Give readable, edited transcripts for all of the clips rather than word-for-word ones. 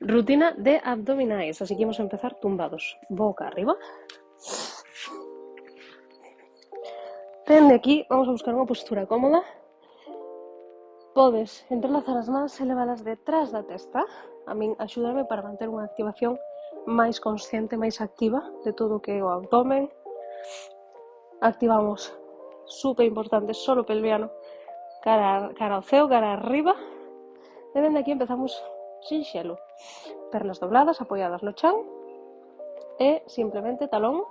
Rutina de abdominales, así que vamos a empezar tumbados, boca arriba. Dende aquí vamos a buscar unha postura cómoda. Podes entrelazar as mans e levalas detrás da testa. A min axúdame para manter unha activación máis consciente, máis activa de todo o que é o abdomen. Activamos, super importante, solo pelviano, cara ao ceo, cara arriba. E dende aquí empezamos sinxelo. Pernas dobladas, apoiadas no chan. E simplemente talón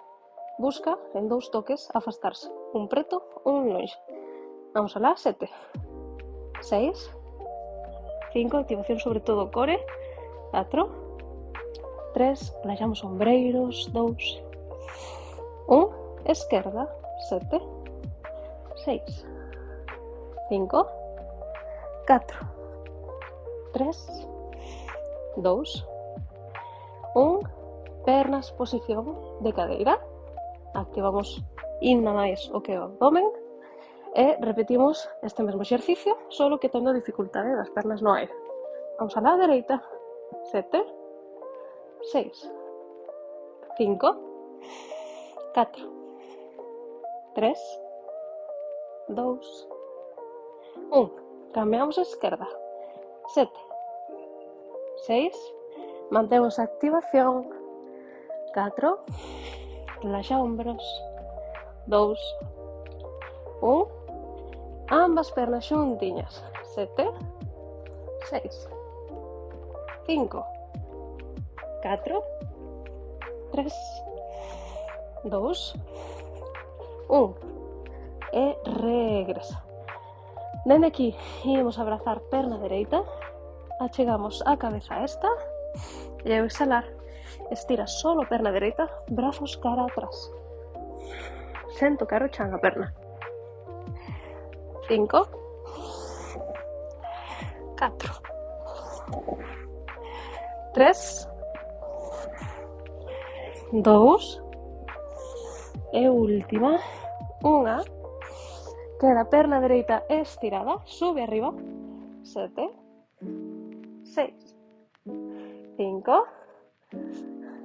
busca en 2 toques afastarse. Un preto, un longe. Vamos alá, 7, 6, 5, activación sobre todo core, 4, 3, relaxamos ombreiros, 2, 1, esquerda, 7, 6, 5, 4, 3, 2, 1, pernas, posición de cadeira. Activamos ainda máis o que é o abdomen e repetimos este mesmo exercicio, solo que tendo dificultade das pernas no aire. Vamos a la dereita, 7, 6, 5, 4, 3, 2, 1. Cambiamos a esquerda, 7, 6, mantemos a activación, 4, relaxa ombros, 2, 1, ambas pernas xuntiñas, 7, 6, 5, 4, 3, 2, 1, e regresa. Dende aquí imos a abrazar perna dereita, achegamos a cabeza a esta e ao exhalar estira solo perna dereita, brazos cara atrás, sen tocar o chan a perna. 5, 4, 3, 2, e última, unha, queda perna dereita estirada, sube arriba, 7, 6, 5,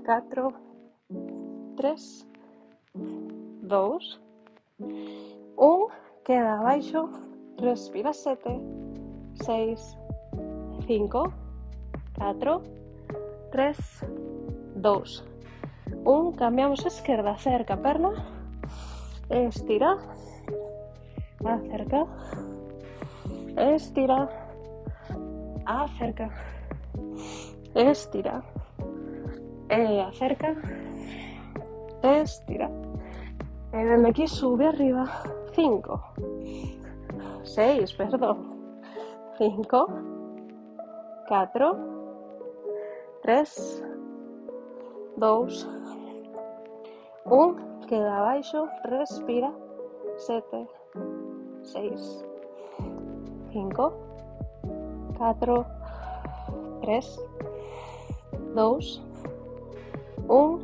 4, 3, 2, 1, queda abaixo, respira, 7, 6, 5, 4, 3, 2, 1, cambiamos a esquerda, acerca perna, estira, acerca, estira, acerca, estira, acerca, estira. E dende aquí sube arriba, 5, 6, perdón, 5, 4, 3, 2, 1, queda abaixo, respira, 7, 6, 5, 4, 3, 2, 1,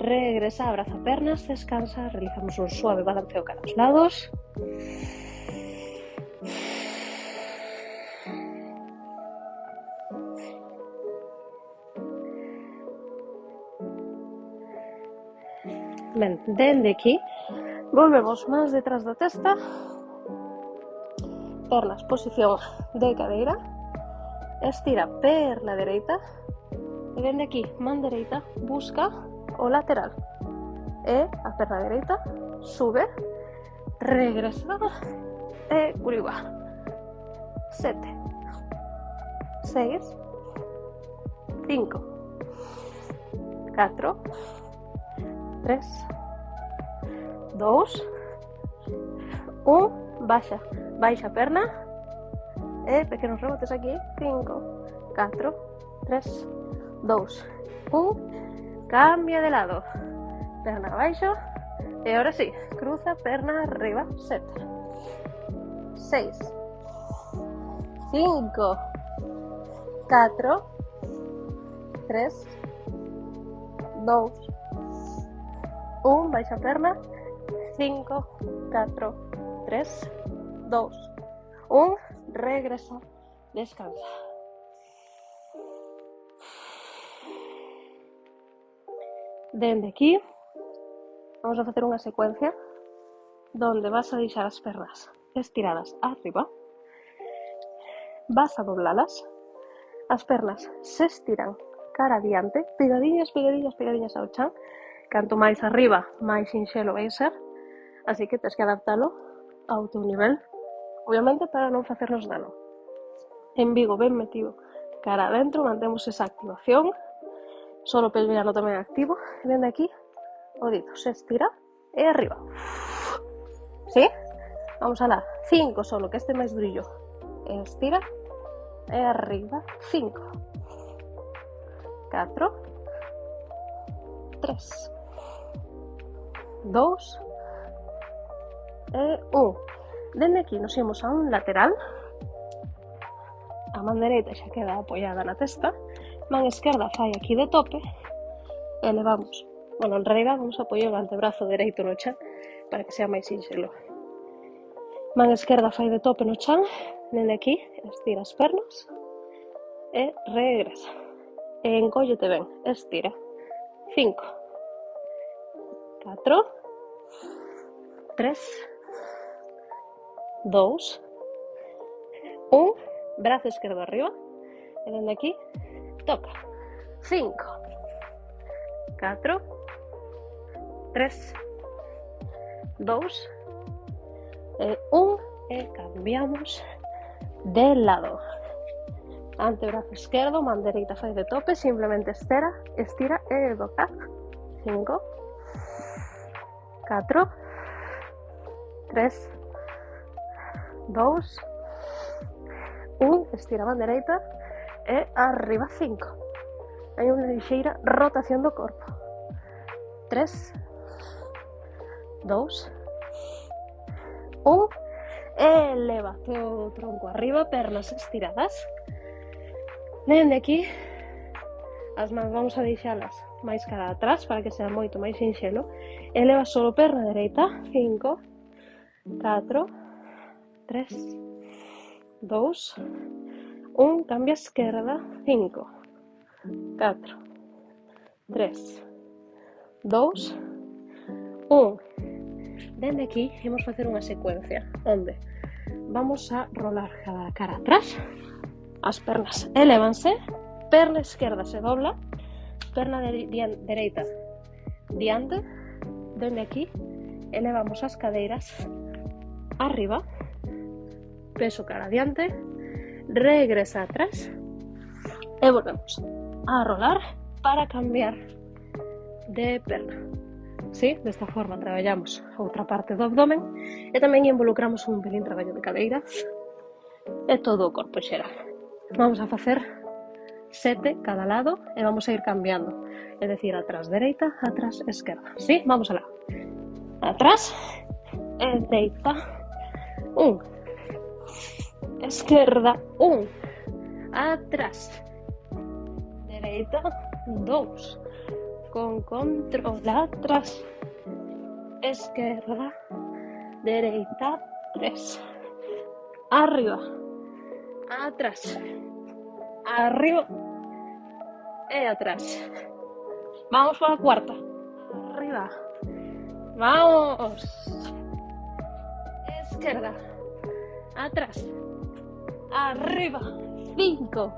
regresa, abraza pernas, descansa, realizamos un suave balanceo cara aos lados. Ben, dende aquí volvemos máis detrás da testa, pernas, posición de cadeira, estira perna dereita e dende aquí, man dereita, busca o lateral e a perna dereita sube, regresa e curigua. 7, 6, 5, 4, 3, 2, 1, baixa a perna e pequenos rebotes aquí, 5, 4, 3, 2, 1, cambia de lado, perna abaixo e ahora sí, cruza perna arriba, 7, 6, 5, 4, 3, 2, 1, baixa a perna, 5, 4, 3, 2, 1, regresa, descansa. Dende aquí vamos a facer unha secuencia donde vas a deixar as pernas estiradas arriba, vas a doblalas, as pernas se estiran cara adiante, pegadiñas, pegadiñas, pegadiñas ao chan. Canto máis arriba, máis sinxelo vai ser, así que tens que adaptalo ao teu nivel, obviamente para non facernos dano. Embigo ben metido cara adentro, mantemos esa activación, solo pelviano tamén activo, e dende aquí o dito se estira e arriba. ¿Sí? Vamos alá, 5 solo, que este máis brillo. Estira e arriba, 5, 4, 3, 2 e 1. Dende aquí nos imos a un lateral, a man dereita xa queda apoiada na testa, man esquerda fai aquí de tope, e levamos, bueno, en realidad vamos a apoiar o antebrazo dereito no chan para que sea máis sinxelo. Man esquerda fai de tope no chan, dende aquí estira as pernas e regresa, e encóllete ben, estira, 5, 4, 3, 2, 1, brazo esquerdo arriba, e dende aquí toca, 5, 4, 3, 2 e 1, e cambiamos de lado. Antebrazo esquerdo, man dereita fai de tope, simplemente estira e toca, 5, 4, 3, 2, 1, estira a man dereita e arriba, 5. Hai unha lixeira rotación do corpo. 3, 2, 1, eleva o tronco arriba, pernas estiradas. Dende aquí as mans vamos a deixalas máis cara atrás para que sea moito máis sinxelo. Eleva solo perna dereita, 5, 4, 3, 2, 1, cambia esquerda, 5, 4, 3, 2, 1. Dende aquí imos facer unha secuencia onde vamos a rolar cada cara atrás, as pernas elévanse, perna esquerda se dobla, perna dereita diante, dende aquí elevamos as cadeiras arriba, peso cara adiante, regresa atrás e volvemos a rolar para cambiar de perna. Sí, desta forma traballamos outra parte do abdomen e tamén involucramos un pelín traballo de cadeiras e todo o corpo xeral. Vamos a facer 7 cada lado e vamos a ir cambiando, é dicir, atrás dereita, atrás esquerda. Sí, vamos alá. Atrás e dereita, 1, esquerda, 1, atrás, dereita, 2, con control atrás, esquerda, dereita, 3, arriba, atrás, arriba e atrás. Vamos por la cuarta, arriba, vamos, izquierda, atrás, arriba, 5,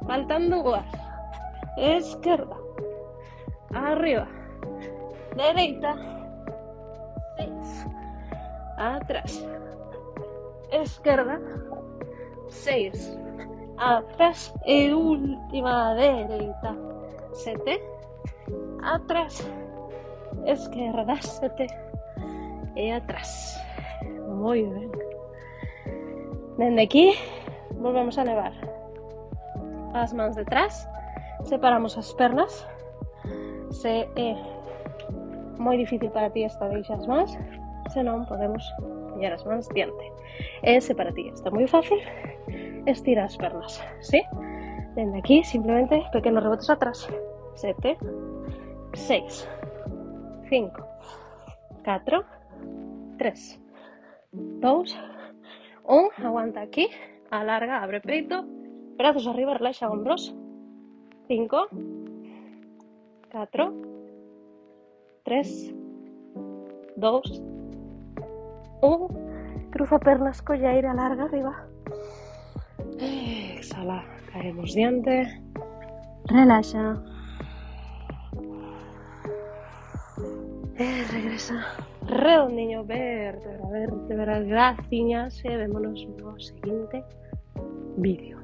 faltan 2, izquierda, arriba, dereita, 6, atrás, izquierda, 6, atrás e última dereita, 7, atrás, izquierda, 7 e atrás. Moi ben. Dende aquí volvemos a levar as mans detrás, separamos as pernas. Se é moi difícil para ti esta deixa as mans, senón podemos poñer as mans diante. E se para ti está moi fácil, estira as pernas, ¿sí? Dende aquí simplemente pequenos rebotes atrás. 7, 6, 5, 4, 3, 2, 1, aguanta aquí, alarga, abre peito, brazos arriba, relaxa hombros, 5, 4, 3, 2, 1. Cruza pernas, collaire, alarga arriba. Exhala, caemos diante. Relaxa. Regresa. Redondiño, vértebra, vértebra, graciñas. Vémonos no seguinte vídeo.